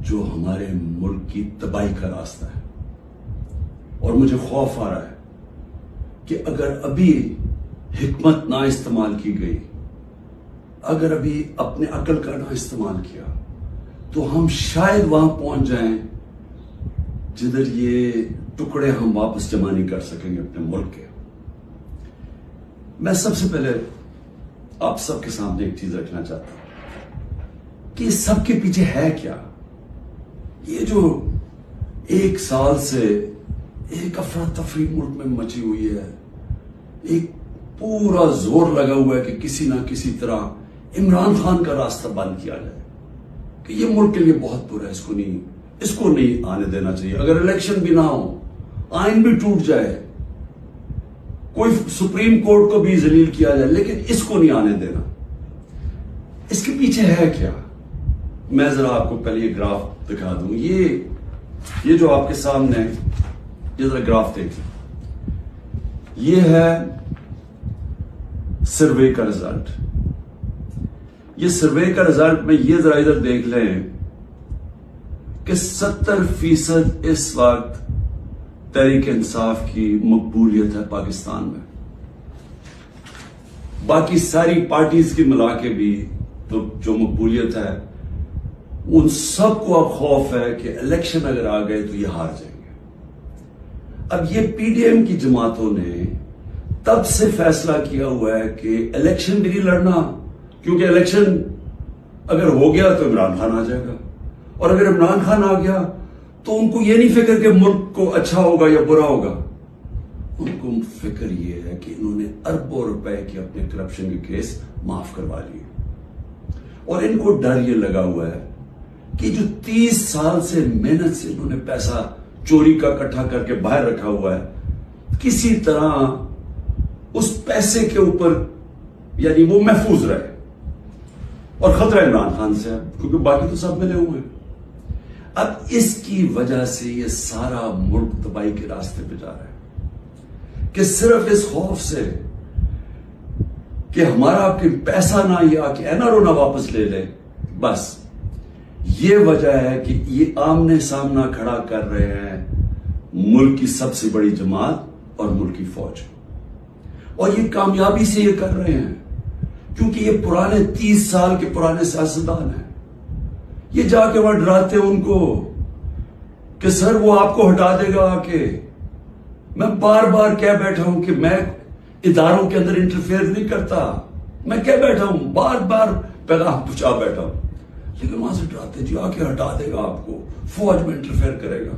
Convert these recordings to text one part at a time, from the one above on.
جو ہمارے ملک کی تباہی کا راستہ ہے. اور مجھے خوف آ رہا ہے کہ اگر ابھی حکمت نہ استعمال کی گئی، اگر ابھی اپنے عقل کا نہ استعمال کیا، تو ہم شاید وہاں پہنچ جائیں جدھر یہ ٹکڑے ہم واپس جمع نہیں کر سکیں گے اپنے ملک کے. میں سب سے پہلے آپ سب کے سامنے ایک چیز رکھنا چاہتا ہوں کہ اس سب کے پیچھے ہے کیا. یہ جو 1 سال سے ایک افراتفری ملک میں مچی ہوئی ہے، ایک پورا زور لگا ہوا ہے کہ کسی نہ کسی طرح عمران خان کا راستہ بند کیا جائے کہ یہ ملک کے لیے بہت برا ہے، اس کو نہیں آنے دینا چاہیے. اگر الیکشن بھی نہ ہو، آئین بھی ٹوٹ جائے، کوئی سپریم کورٹ کو بھی ذلیل کیا جائے، لیکن اس کو نہیں آنے دینا. اس کے پیچھے ہے کیا؟ میں ذرا آپ کو پہلے یہ گراف دکھا دوں. یہ جو آپ کے سامنے ہے، یہ ذرا گراف دیکھیں. یہ ہے سروے کا رزلٹ. یہ سروے کا رزلٹ میں یہ ذرا ادھر دیکھ لیں کہ 70% اس وقت تحریک انصاف کی مقبولیت ہے پاکستان میں. باقی ساری پارٹیز کی ملا کے بھی تو جو مقبولیت ہے، ان سب کو اب خوف ہے کہ الیکشن اگر آ گئے تو یہ ہار جائیں گے. اب یہ پی ڈی ایم کی جماعتوں نے تب سے فیصلہ کیا ہوا ہے کہ الیکشن بھی نہیں لڑنا، کیونکہ الیکشن اگر ہو گیا تو عمران خان آ جائے گا، اور اگر عمران خان آ گیا تو ان کو یہ نہیں فکر کہ ملک کو اچھا ہوگا یا برا ہوگا. ان کو فکر یہ ہے کہ انہوں نے اربوں روپے کے اپنے کرپشن کے کیس معاف کروا لیے، اور ان کو ڈر یہ لگا ہوا ہے کہ جو 30 سال سے محنت سے انہوں نے پیسہ چوری کا اکٹھا کر کے باہر رکھا ہوا ہے، کسی طرح اس پیسے کے اوپر یعنی وہ محفوظ رہے. اور خطرہ عمران خان سے ہے کیونکہ باقی تو سب ملے ہوئے ہیں. اب اس کی وجہ سے یہ سارا ملک تباہی کے راستے پہ جا رہا ہے کہ صرف اس خوف سے کہ ہمارا آپ کے پیسہ نہ یا کہ این آر او نہ واپس لے لے، بس یہ وجہ ہے کہ یہ آمنے سامنا کھڑا کر رہے ہیں ملک کی سب سے بڑی جماعت اور ملک کی فوج. اور یہ کامیابی سے یہ کر رہے ہیں کیونکہ یہ پرانے 30 سال کے پرانے سیاستدان ہیں. یہ جا کے وہاں ڈراتے ہیں ان کو کہ سر وہ آپ کو ہٹا دے گا. آ کے میں بار بار کہہ بیٹھا ہوں کہ میں اداروں کے اندر انٹرفیئر نہیں کرتا، میں کہہ بیٹھا ہوں، بار بار پیغام پہنچا بیٹھا ہوں، لیکن وہاں سے ڈراتے جی آ کے ہٹا دے گا آپ کو، فوج میں انٹرفیئر کرے گا.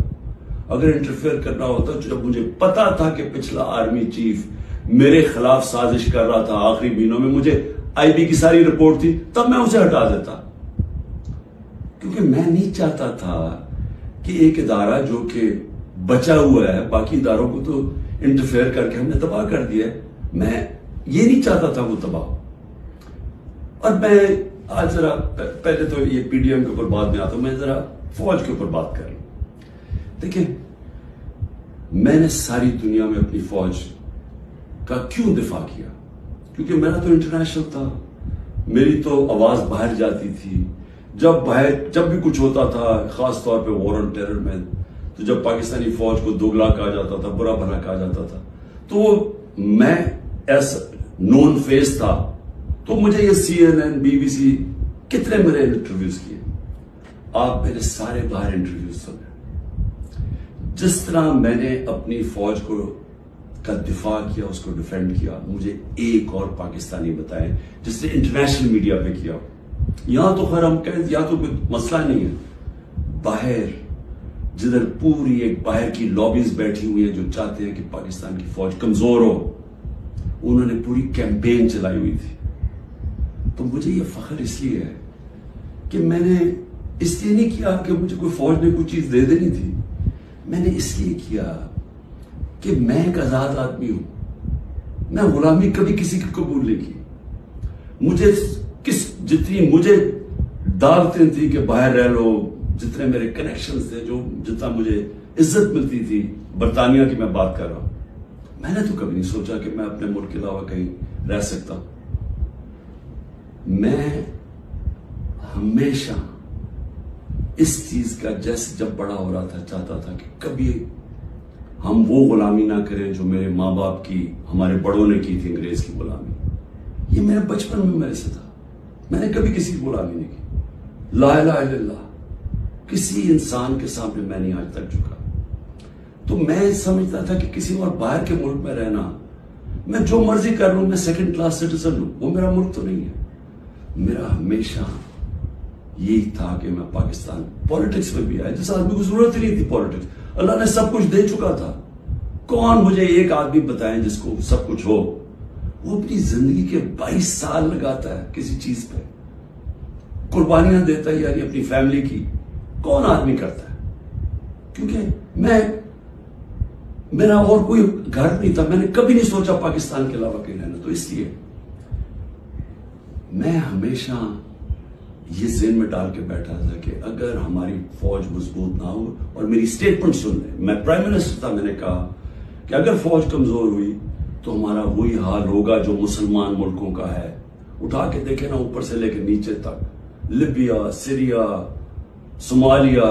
اگر انٹرفیئر کرنا ہوتا، جب مجھے پتا تھا کہ پچھلا آرمی چیف میرے خلاف سازش کر رہا تھا، آخری مہینوں میں مجھے آئی بی کی ساری رپورٹ تھی، تب میں اسے ہٹا دیتا. کیونکہ میں نہیں چاہتا تھا کہ ایک ادارہ جو کہ بچا ہوا ہے، باقی اداروں کو تو انٹرفیئر کر کے ہم نے تباہ کر دیا ہے، میں یہ نہیں چاہتا تھا وہ تباہ. اور میں آج ذرا پہلے تو یہ پی ڈی ایم کے اوپر بعد میں آتا ہوں، میں ذرا فوج کے اوپر بات کر لوں. دیکھیں، میں نے ساری دنیا میں اپنی فوج کا کیوں دفاع کیا؟ کیونکہ میرا تو انٹرنیشنل تھا، میری تو آواز باہر جاتی تھی. جب بھی کچھ ہوتا تھا، خاص طور پہ وار آن ٹیرر میں، تو جب پاکستانی فوج کو دوگلا کہا جاتا تھا، برا بھلا کہا جاتا تھا، تو میں ایس نون فیس تھا. تو مجھے یہ C N N, B B C کتنے میرے انٹرویوز کیے. آپ میرے سارے باہر انٹرویوز سنے. جس طرح میں نے اپنی فوج کا دفاع کیا، اس کو ڈیفینڈ کیا، مجھے ایک اور پاکستانی بتائیں جس نے انٹرنیشنل میڈیا پہ کیا. یہاں تو خیر ہم کہیں یہاں تو کوئی مسئلہ نہیں ہے، باہر جدھر پوری ایک باہر کی لابیز بیٹھی ہوئی ہیں جو چاہتے ہیں کہ پاکستان کی فوج کمزور ہو، انہوں نے پوری کیمپین چلائی ہوئی تھی. تو مجھے یہ فخر اس لیے ہے کہ میں نے اس لیے نہیں کیا کہ مجھے کوئی فوج نے کوئی چیز دے دینی تھی، میں نے اس لیے کیا کہ میں ایک آزاد آدمی ہوں. میں غلامی کبھی کسی کی قبول نہیں کی. مجھے جتنی مجھے دعوتیں تھی کہ باہر رہ لو، جتنے میرے کنیکشنز تھے، جتنا مجھے عزت ملتی تھی، برطانیہ کی میں بات کر رہا ہوں، میں نے تو کبھی نہیں سوچا کہ میں اپنے ملک کے علاوہ کہیں رہ سکتا. میں ہمیشہ اس چیز کا جیسے جب بڑا ہو رہا تھا چاہتا تھا کہ کبھی ہم وہ غلامی نہ کریں جو میرے ماں باپ کی ہمارے بڑوں نے کی تھی، انگریز کی غلامی. یہ میرے بچپن میں میرے سے تھا. میں نے کبھی کسی کی غلامی نہیں کی. لا الہ الا اللہ، کسی انسان کے سامنے میں نہیں آج تک جھکا. تو میں سمجھتا تھا کہ کسی اور باہر کے ملک میں رہنا، میں جو مرضی کر لوں، میں سیکنڈ کلاس سٹیزن ہوں، وہ میرا ملک تو نہیں ہے. میرا ہمیشہ یہی تھا کہ میں پاکستان پالیٹکس میں بھی آیا. جس آدمی کو ضرورت ہی نہیں تھی پالیٹکس، اللہ نے سب کچھ دے چکا تھا. کون مجھے ایک آدمی بتائیں جس کو سب کچھ ہو، وہ اپنی زندگی کے 22 سال لگاتا ہے کسی چیز پہ، قربانیاں دیتا ہے، یعنی اپنی فیملی کی. کون آدمی کرتا ہے؟ کیونکہ میرا اور کوئی گھر نہیں تھا. میں نے کبھی نہیں سوچا پاکستان کے علاوہ کہیں رہنا. تو اس لیے میں ہمیشہ یہ ذہن میں ڈال کے بیٹھا تھا کہ اگر ہماری فوج مضبوط نہ ہو، اور میری سٹیٹمنٹ سن لیں، میں پرائم منسٹر تھا، میں نے کہا کہ اگر فوج کمزور ہوئی تو ہمارا وہی حال ہوگا جو مسلمان ملکوں کا ہے. اٹھا کے دیکھیں نا، اوپر سے لے کے نیچے تک، لیبیا، سیریا، صومالیہ،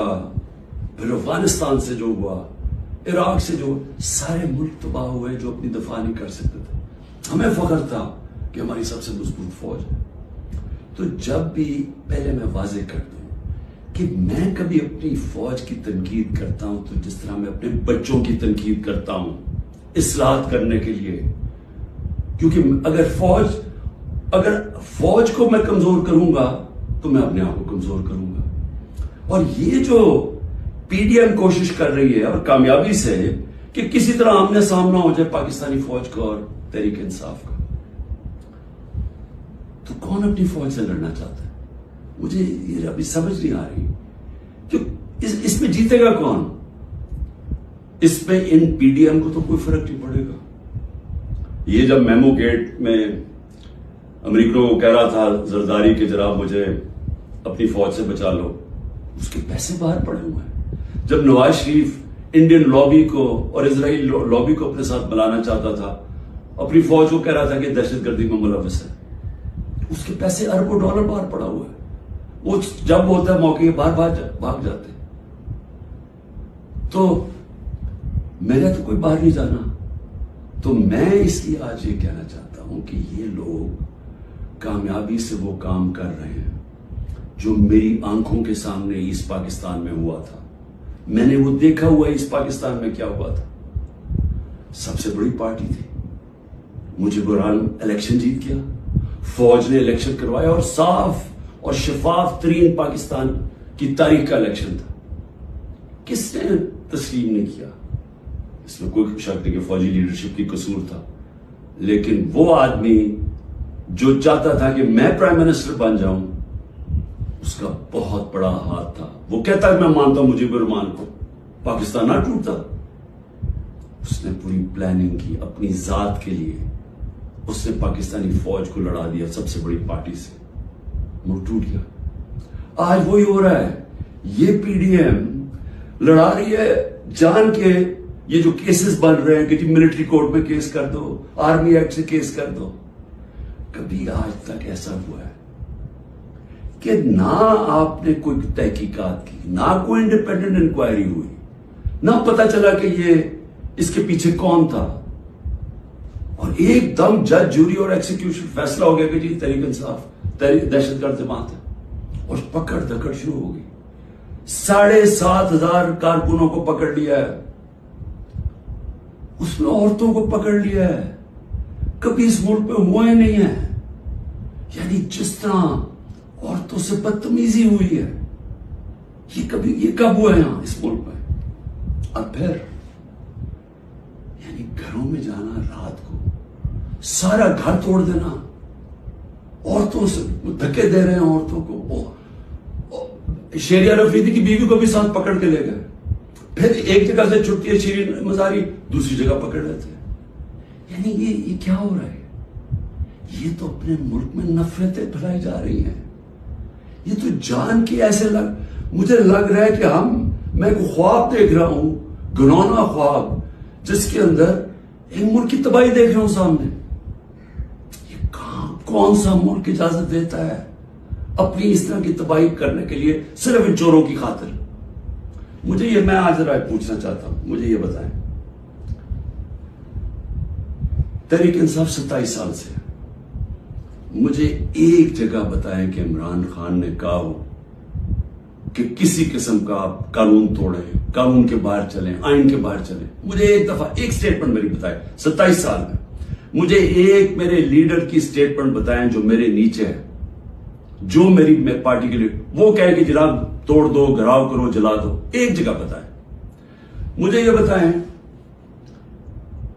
پھر افغانستان سے جو ہوا، عراق سے جو، سارے ملک تباہ ہوئے جو اپنی دفاع نہیں کر سکتے تھے. ہمیں فخر تھا کہ ہماری سب سے مضبوط فوج ہے. تو جب بھی، پہلے میں واضح کر دوں کہ میں کبھی اپنی فوج کی تنقید کرتا ہوں تو جس طرح میں اپنے بچوں کی تنقید کرتا ہوں اصلاحات کرنے کے لیے. کیونکہ اگر فوج کو میں کمزور کروں گا تو میں اپنے آپ کو کمزور کروں گا. اور یہ جو پی ڈی ایم کوشش کر رہی ہے، اور کامیابی سے، کہ کسی طرح آمنے سامنا ہو جائے پاکستانی فوج کا اور تحریک انصاف کا، تو کون اپنی فوج سے لڑنا چاہتا ہے؟ مجھے یہ ابھی سمجھ نہیں آ رہی کہ اس میں جیتے گا کون؟ اس میں ان پی ڈی ایم کو تو کوئی فرق نہیں پڑے گا. یہ جب میمو گیٹ میں امریکہ کو کہہ رہا تھا زرداری کہ جناب مجھے اپنی فوج سے بچا لو، اس کے پیسے باہر پڑے ہوئے ہیں. جب نواز شریف انڈین لابی کو اور اسرائیل لابی کو اپنے ساتھ ملانا چاہتا تھا، اپنی فوج کو کہہ رہا تھا کہ دہشت گردی میں ملوث ہے، اس کے پیسے اربوں ڈالر باہر پڑا ہوا ہے. وہ جب ہوتا ہے موقع باہر بھاگ جاتے. تو میرا تو کوئی باہر نہیں جانا. تو میں اس لیے آج یہ کہنا چاہتا ہوں کہ یہ لوگ کامیابی سے وہ کام کر رہے ہیں جو میری آنکھوں کے سامنے ایسٹ پاکستان میں ہوا تھا. میں نے وہ دیکھا ہوا ہے ایسٹ پاکستان میں کیا ہوا تھا. سب سے بڑی پارٹی تھی، مجیبر الرحمان الیکشن جیت گیا، فوج نے الیکشن کروایا، اور صاف اور شفاف ترین پاکستان کی تاریخ کا الیکشن تھا. کس نے تسلیم نہیں کیا؟ اس میں کوئی شک نہیں کہ فوجی لیڈرشپ کی قصور تھا. لیکن وہ آدمی جو چاہتا تھا کہ میں پرائم منسٹر بن جاؤں، اس کا بہت بڑا ہاتھ تھا. وہ کہتا ہے میں مانتا ہوں مجیبر الرحمان کو، پاکستان نہ ٹوٹتا. اس نے پوری پلاننگ کی اپنی ذات کے لیے. اس نے پاکستانی فوج کو لڑا دیا سب سے بڑی پارٹی سے، ملک ٹوٹ گیا. آج وہی ہو رہا ہے. یہ پی ڈی ایم لڑا رہی ہے جان کے. یہ جو کیسز بن رہے ہیں کہ جی ملٹری کورٹ میں کیس کر دو، آرمی ایکٹ سے کیس کر دو، کبھی آج تک ایسا ہوا ہے کہ نہ آپ نے کوئی تحقیقات کی، نہ کوئی انڈیپینڈنٹ انکوائری ہوئی، نہ پتا چلا کہ یہ اس کے پیچھے کون تھا، اور ایک دم جج، جوری اور ایکسیکیوشن فیصلہ ہو گیا کہ جی تحریک انصاف دہشت گرد جماعت ہے، اور پکڑ دھکڑ شروع ہو گئی. 7,500 کارکنوں کو پکڑ لیا ہے، اس میں عورتوں کو پکڑ لیا ہے. کبھی اس ملک میں ہوا ہی نہیں ہے. یعنی جس طرح عورتوں سے بدتمیزی ہوئی ہے، یہ کب ہوا ہے یہاں اس ملک میں؟ اور پھر یعنی گھروں میں جانا رات کو، سارا گھر توڑ دینا، عورتوں سے دھکے دے رہے ہیں عورتوں کو. شیریہ رفیدی کی بیوی کو بھی ساتھ پکڑ کے لے گئے. پھر ایک جگہ سے چھٹتی ہے شیرین مزاری، دوسری جگہ پکڑ لیتے ہیں. یعنی یہ کیا ہو رہا ہے؟ یہ تو اپنے ملک میں نفرتیں پھیلائی جا رہی ہیں. یہ تو جان کی ایسے مجھے لگ رہا ہے کہ میں ایک خواب دیکھ رہا ہوں، گھنونا خواب، جس کے اندر ایک ملک کی تباہی دیکھ رہا ہوں سامنے. یہ کون سا ملک اجازت دیتا ہے اپنی اس طرح کی تباہی کرنے کے لیے صرف ان چوروں کی خاطر. مجھے یہ میں آج ذرا پوچھنا چاہتا ہوں, مجھے یہ بتائیں, تحریک انصاف 27 سال سے, مجھے ایک جگہ بتائیں کہ عمران خان نے کہا ہو کہ کسی قسم کا آپ قانون توڑیں, قانون کے باہر چلیں, آئین کے باہر چلیں. مجھے ایک دفعہ ایک سٹیٹمنٹ میری بتائیں 27 سال میں. مجھے ایک میرے لیڈر کی سٹیٹمنٹ بتائیں جو میرے نیچے ہے, جو میری پارٹی کے لیے وہ کہے کہ جناب توڑ دو, گھراؤ کرو, جلا دو. ایک جگہ بتائیں. مجھے یہ بتائیں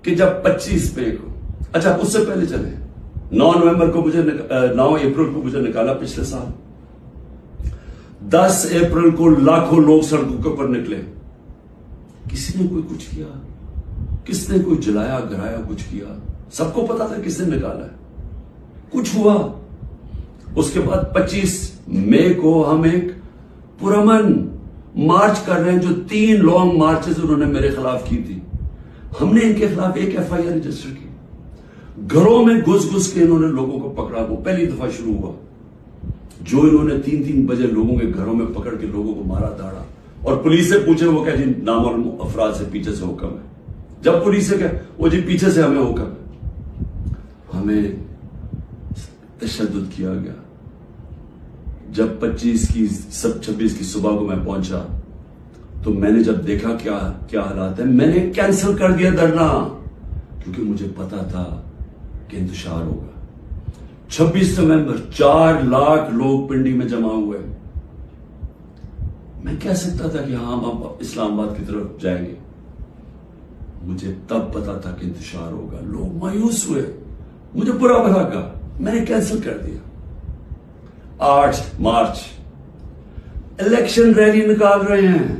کہ جب 25 مئی کو, اچھا اس سے پہلے چلیں, 9 اپریل کو مجھے نکالا پچھلے سال. 10 اپریل کو لاکھوں لوگ سڑکوں کے اوپر نکلے. کسی نے کوئی کچھ کیا؟ کس نے کوئی جلایا گرایا کچھ کیا؟ سب کو پتا تھا کس نے نکالا ہے. کچھ ہوا. اس کے بعد 25 مئی کو ہم ایک پرامن مارچ کر رہے ہیں, جو 3 لانگ مارچز انہوں نے میرے خلاف کی تھی. ہم نے ان کے خلاف ایک FIR رجسٹر کی. گھروں میں گھس کے انہوں نے لوگوں کو پکڑا. وہ پہلی دفعہ شروع ہوا جو انہوں نے 3 بجے لوگوں کے گھروں میں پکڑ کے لوگوں کو مارا داڑا. اور پولیس سے پوچھے, وہ کہ جی نامعلوم افراد سے پیچھے سے حکم ہے. جب پولیس سے کہ وہ جی پیچھے سے ہمیں حکم ہے. ہمیں تشدد کیا گیا. جب 26 کی صبح کو میں پہنچا تو میں نے جب دیکھا کیا حالات ہیں, میں نے کینسل کر دیا دھرنا, کیونکہ مجھے پتا تھا کہ انتشار ہوگا. 26 نومبر 4 لاکھ لوگ پنڈی میں جمع ہوئے. میں کہہ سکتا تھا کہ ہاں ہم اسلام آباد کی طرف جائیں گے. مجھے تب پتا تھا کہ انتشار ہوگا. لوگ مایوس ہوئے, مجھے برا بھلا کہا, میں نے کینسل کر دیا. 8 مارچ الیکشن ریلی نکال رہے ہیں.